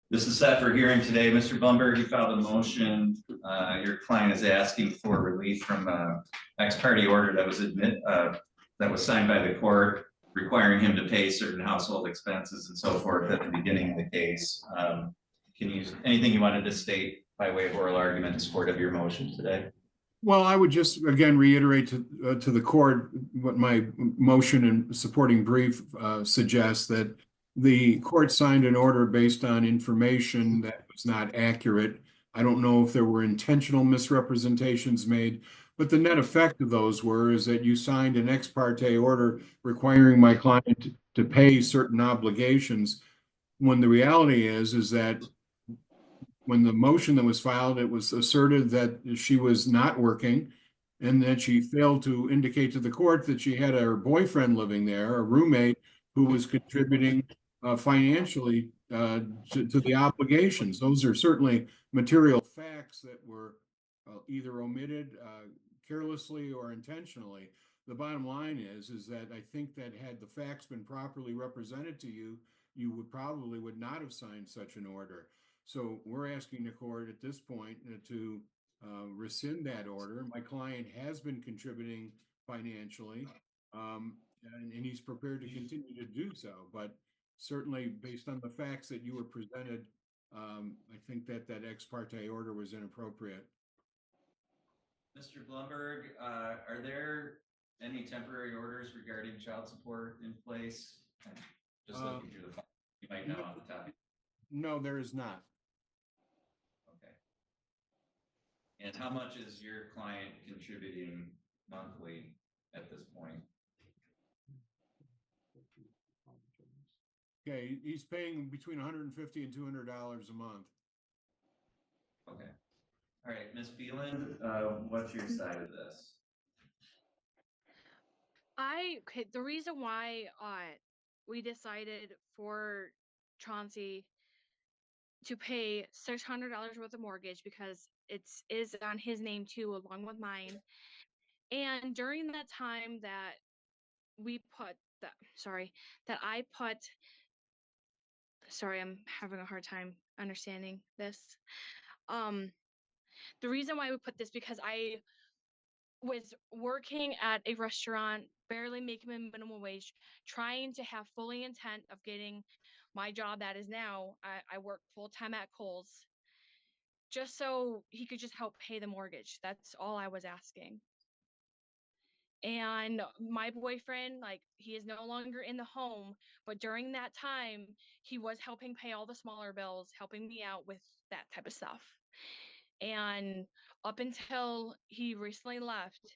This is set for hearing today. Mr. Blumberg, you filed a motion. Your client is asking for relief from ex parte order that was signed by the court, requiring him to pay certain household expenses and so forth at the beginning of the case. Anything you wanted to state by way of oral argument in support of your motion today? Well, I would just again reiterate to the court what my motion and supporting brief suggests, that the court signed an order based on information that was not accurate. I don't know if there were intentional misrepresentations made, but the net effect of those is that you signed an ex parte order requiring my client to pay certain obligations, when the reality is that when the motion that was filed, it was asserted that she was not working and that she failed to indicate to the court that she had her boyfriend living there, a roommate who was contributing financially to the obligations. Those are certainly material facts that were either omitted carelessly or intentionally. The bottom line is that I think that had the facts been properly represented to you, you would not have signed such an order. So we're asking the court at this point to rescind that order. My client has been contributing financially, and he's prepared to continue to do so. But certainly, based on the facts that you were presented, I think that ex parte order was inappropriate. Mr. Blumberg, are there any temporary orders regarding child support in place? Just looking through the file, you might know off the top. No, there is not. Okay. And how much is your client contributing monthly at this point? Okay, he's paying between $150 and $200 a month. Okay. All right, Ms. Beeland, what's your side of this? The reason why we decided for Chauncey to pay $600 worth of mortgage, because it is on his name too, along with mine. And during that time that sorry, I'm having a hard time understanding this. The reason why we put this, because I was working at a restaurant, barely making a minimum wage, trying to have fully intent of getting my job that is now. I work full time at Kohl's, just so he could just help pay the mortgage. That's all I was asking. And my boyfriend, like, he is no longer in the home, but during that time, he was helping pay all the smaller bills, helping me out with that type of stuff. And up until he recently left,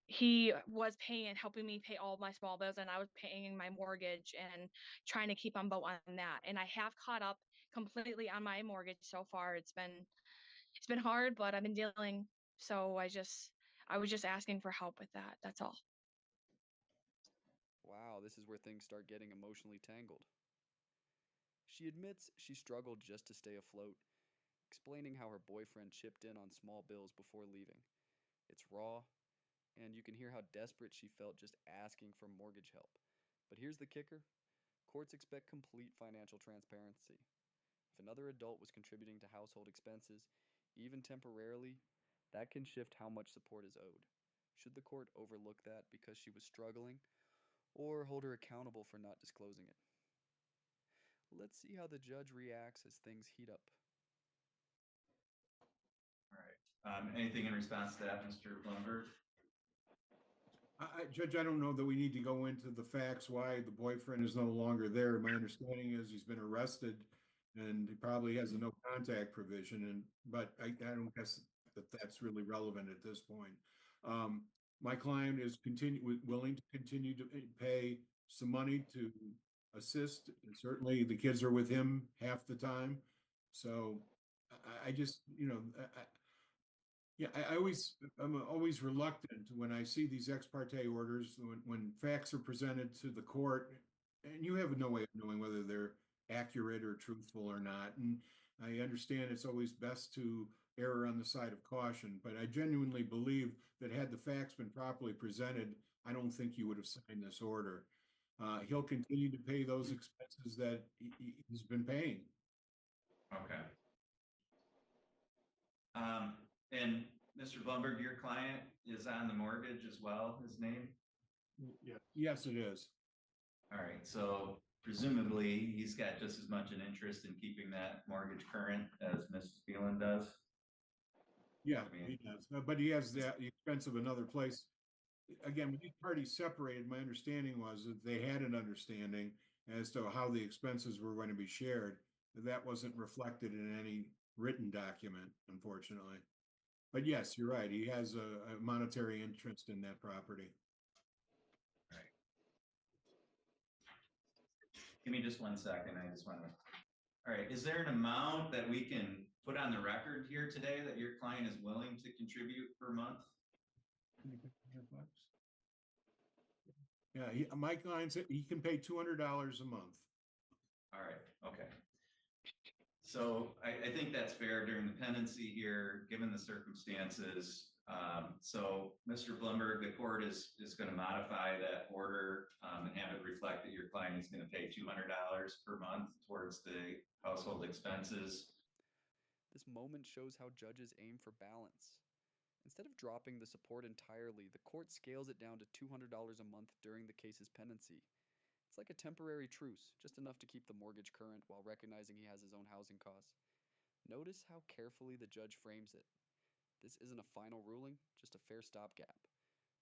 he was helping me pay all my small bills, and I was paying my mortgage and trying to keep on boat on that. And I have caught up completely on my mortgage so far. It's been hard, but I've been dealing. So I was just asking for help with that. That's all. Wow, this is where things start getting emotionally tangled. She admits she struggled just to stay afloat, explaining how her boyfriend chipped in on small bills before leaving. It's raw, and you can hear how desperate she felt just asking for mortgage help. But here's the kicker: courts expect complete financial transparency. If another adult was contributing to household expenses, even temporarily, that can shift how much support is owed. Should the court overlook that because she was struggling, or hold her accountable for not disclosing it? Let's see how the judge reacts as things heat up. All right. Anything in response to that, Mr. Blumberg? Judge, I don't know that we need to go into the facts why the boyfriend is no longer there. My understanding is he's been arrested and he probably has a no contact provision. But I don't guess that that's really relevant at this point. My client is willing to continue to pay some money to assist. And certainly the kids are with him half the time. So I just, yeah, I'm always reluctant when I see these ex parte orders, when facts are presented to the court, and you have no way of knowing whether they're accurate or truthful or not. And I understand it's always best to err on the side of caution, but I genuinely believe that had the facts been properly presented, I don't think you would have signed this order. He'll continue to pay those expenses that he's been paying. And Mr. Blumberg, your client is on the mortgage as well, his name? Yeah. Yes, it is. All right, so presumably he's got just as much an interest in keeping that mortgage current as Mrs. Phelan does. Yeah, I mean, he does. But he has the expense of another place. Again, when these parties separated, my understanding was that they had an understanding as to how the expenses were going to be shared. That wasn't reflected in any written document, unfortunately. But yes, you're right. He has a monetary interest in that property. right. Give me just 1 second. I just want to. All right, is there an amount that we can put on the record here today that your client is willing to contribute per month? Yeah, my client said he can pay $200 a month. All right, okay. So I think that's fair during the pendency here, given the circumstances. So Mr. Blumberg, the court is going to modify that order and have it reflect that your client is going to pay $200 per month towards the household expenses. This moment shows how judges aim for balance. Instead of dropping the support entirely, the court scales it down to $200 a month during the case's pendency. It's like a temporary truce, just enough to keep the mortgage current while recognizing he has his own housing costs. Notice how carefully the judge frames it. This isn't a final ruling, just a fair stopgap.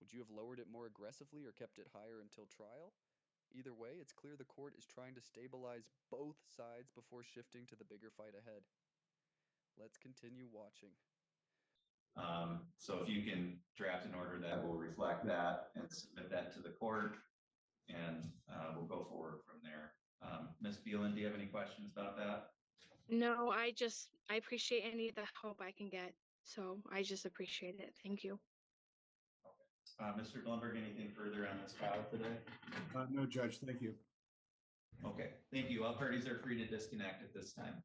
Would you have lowered it more aggressively or kept it higher until trial? Either way, it's clear the court is trying to stabilize both sides before shifting to the bigger fight ahead. Let's continue watching. So if you can draft an order that will reflect that and submit that to the court, and we'll go forward from there. Ms. Phelan, do you have any questions about that? No, I appreciate any of the help I can get. So I just appreciate it. Thank you. Mr. Blumberg, anything further on this file today? No, Judge, thank you. Okay, thank you. All parties are free to disconnect at this time.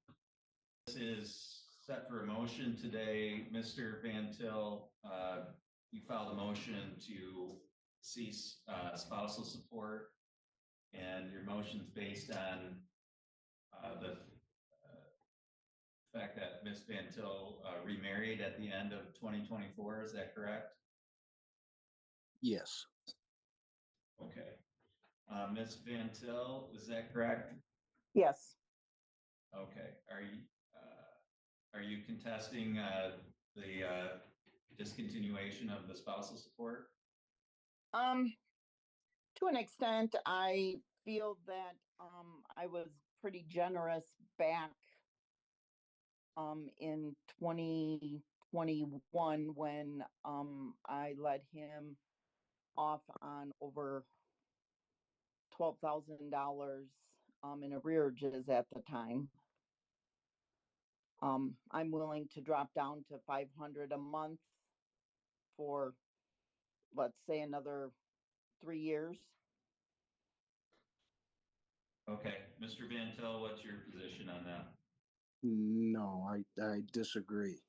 This is set for a motion today. Mr. Van Til, you filed a motion to cease spousal support, and your motion's based on the fact that Ms. Van Til remarried at the end of 2024. Is that correct? Yes. Okay. Ms. Van Til, is that correct? Yes. Okay. Are you contesting the discontinuation of the spousal support? To an extent, I feel that I was pretty generous back in 2021 when I let him off on over $12,000 in arrearages at the time. I'm willing to drop down to $500 a month for, let's say, another 3 years. Okay, Mr. Van Til, what's your position on that? No, I disagree.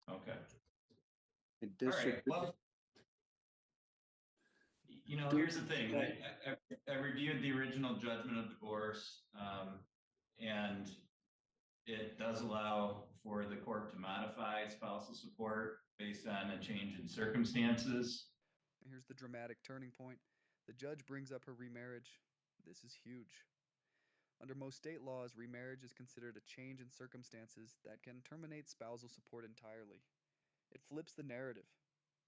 Okay. I All disagree. right. Well, here's the thing. I reviewed the original judgment of divorce, and it does allow for the court to modify spousal support based on a change in circumstances. Here's the dramatic turning point. The judge brings up her remarriage. This is huge. Under most state laws, remarriage is considered a change in circumstances that can terminate spousal support entirely. It flips the narrative.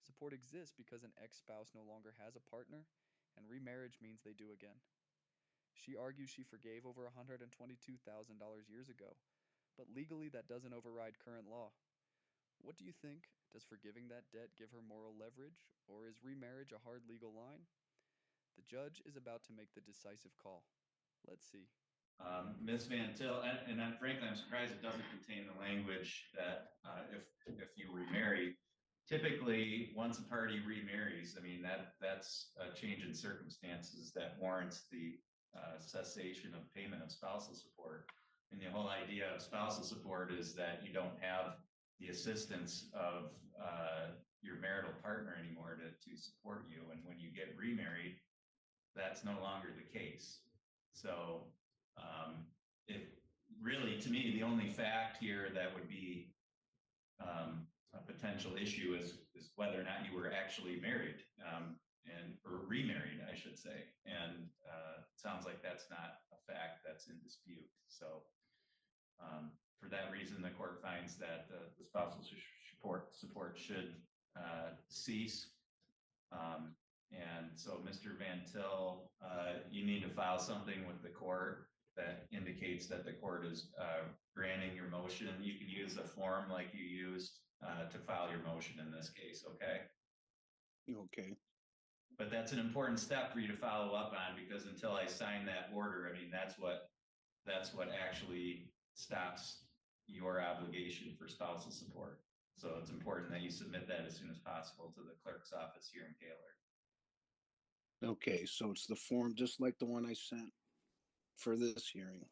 Support exists because an ex-spouse no longer has a partner, and remarriage means they do again. She argues she forgave over $122,000 years ago, but legally that doesn't override current law. What do you think? Does forgiving that debt give her moral leverage, or is remarriage a hard legal line? The judge is about to make the decisive call. Let's see. Ms. Van Til, and frankly, I'm surprised it doesn't contain the language that if you remarry, typically once a party remarries, I mean that's a change in circumstances that warrants the cessation of payment of spousal support. And the whole idea of spousal support is that you don't have the assistance of your marital partner anymore to support you. And when you get remarried, that's no longer the case. So it really, to me, the only fact here that would be a potential issue is whether or not you were actually married, or remarried, I should say. And it sounds like that's not a fact that's in dispute. So for that reason, the court finds that the spousal support should cease. And so, Mr. Van Til, you need to file something with the court that indicates that the court is granting your motion. You can use a form like you used to file your motion in this case, okay? Okay. But that's an important step for you to follow up on, because until I sign that order, I mean, that's what actually stops your obligation for spousal support. So it's important that you submit that as soon as possible to the clerk's office here in Gaylord. Okay, so it's the form just like the one I sent for this hearing.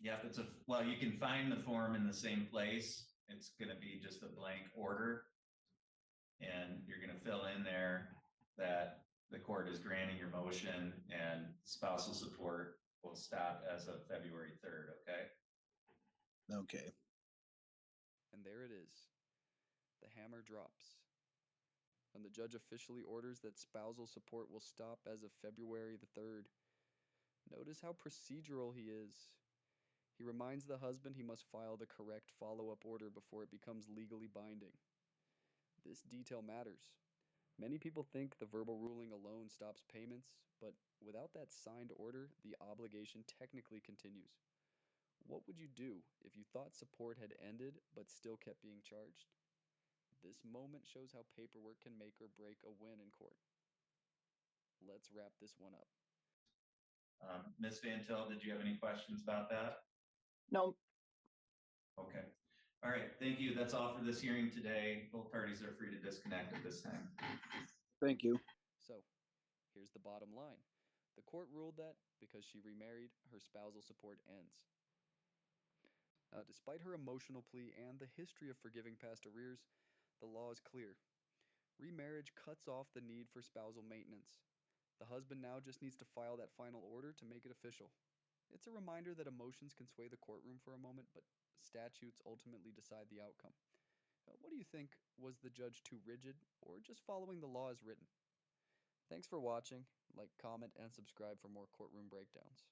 Yep, well, you can find the form in the same place. It's gonna be just a blank order. And you're gonna fill in there that the court is granting your motion and spousal support will stop as of February 3rd, okay? Okay. And there it is. The hammer drops. And the judge officially orders that spousal support will stop as of February the 3rd. Notice how procedural he is. He reminds the husband he must file the correct follow-up order before it becomes legally binding. This detail matters. Many people think the verbal ruling alone stops payments, but without that signed order, the obligation technically continues. What would you do if you thought support had ended but still kept being charged? This moment shows how paperwork can make or break a win in court. Let's wrap this one up. Ms. Van Til, did you have any questions about that? No, Okay. All right, thank you. That's all for this hearing today. Both parties are free to disconnect at this time. Thank you. So, here's the bottom line. The court ruled that because she remarried, her spousal support ends. Despite her emotional plea and the history of forgiving past arrears, the law is clear. Remarriage cuts off the need for spousal maintenance. The husband now just needs to file that final order to make it official. It's a reminder that emotions can sway the courtroom for a moment, but statutes ultimately decide the outcome. What do you think? Was the judge too rigid, or just following the law as written? Thanks for watching. Like, comment, and subscribe for more courtroom breakdowns.